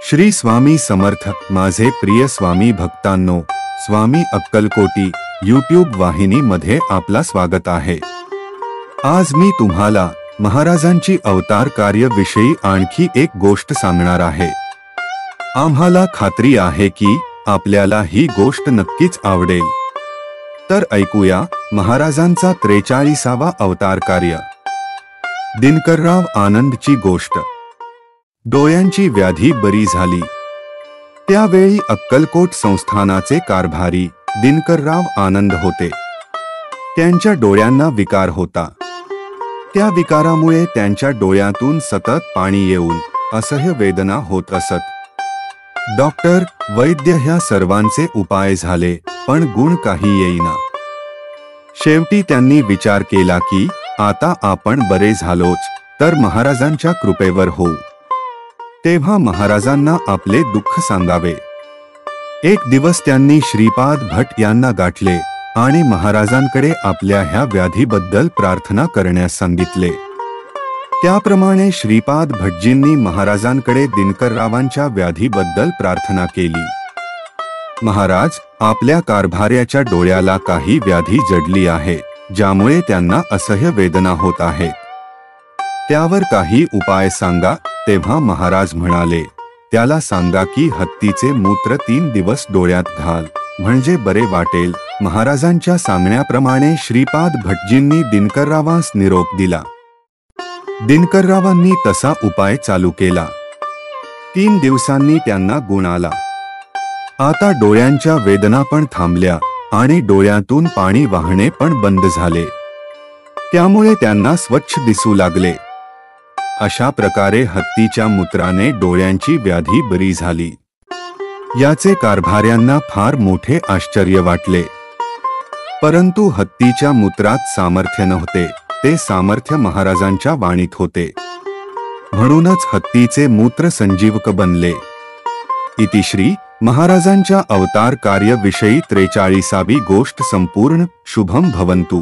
श्री स्वामी समर्थ माझे प्रिय स्वामी भक्तांनो, स्वामी अक्कलकोटी यूट्यूब वाहिनी मध्ये आपला स्वागत आहे। आज मी तुम्हाला महाराजांची अवतार कार्य विषयी आणखी एक गोष्ट सांगणार आहे। आम्हाला खात्री आहे की आपल्याला ही गोष्ट नक्कीच आवडेल। तर ऐकूया महाराजांचा 43वा अवतार कार्य। दिनकरराव आनंदची गोष्ट। डोळ्यांची व्याधी बरी झाली। त्यावेळी अक्कलकोट संस्थानाचे कारभारी दिनकरराव आनंद होते। त्यांच्या डोळ्यांना विकार होता। त्या विकारामुळे त्यांच्या डोळ्यातून सतत पाणी येऊन असह्य वेदना होत असत। डॉक्टर, वैद्य ह्या सर्वांचे उपाय झाले, पण गुण काही येईना। शेवटी त्यांनी विचार केला की आता आपण बरे झालोच तर महाराजांच्या कृपेवर होऊ। तेव्हा महाराजांना आपले दुःख सांगावे। एक दिवस त्यांनी श्रीपाद भट यांना गाठले आणि महाराजांकडे आपल्या ह्या व्याधीबद्दल प्रार्थना करण्यास सांगितले। त्याप्रमाणे श्रीपाद भटजींनी महाराजांकडे दिनकररावांच्या व्याधीबद्दल प्रार्थना केली। महाराज, आपल्या कारभार्याच्या डोळ्याला काही व्याधी जडली आहे, ज्यामुळे त्यांना असह्य वेदना होत आहेत। त्यावर काही उपाय सांगा। तेव्हा महाराज म्हणाले, त्याला सांगा की हत्तीचे मूत्र 3 दिवस डोळ्यात घाल, म्हणजे बरे वाटेल। महाराजांच्या सांगण्याप्रमाणे श्रीपाद भटजींनी दिनकररावांस निरोप दिला। दिनकररावांनी तसा उपाय चालू केला। 3 दिवसांनी त्यांना गुण आला। आता डोळ्यांच्या वेदना पण थांबल्या आणि डोळ्यातून पाणी वाहणे पण बंद झाले। त्यामुळे त्यांना स्वच्छ दिसू लागले। अशा प्रकारे हत्तीच्या मूत्राने डोळ्यांची व्याधी बरी झाली। याचे कारभार्यांना फार मोठे आश्चर्य वाटले। परंतु हत्तीच्या मूत्रात सामर्थ्य नव्हते, ते सामर्थ्य महाराजांच्या वाणीत होते। म्हणूनच हत्तीचे मूत्र संजीवक बनले। इतिश्री महाराजांच्या अवतार कार्य विषयी 43वी गोष्ट संपूर्ण। शुभम भवन्तु।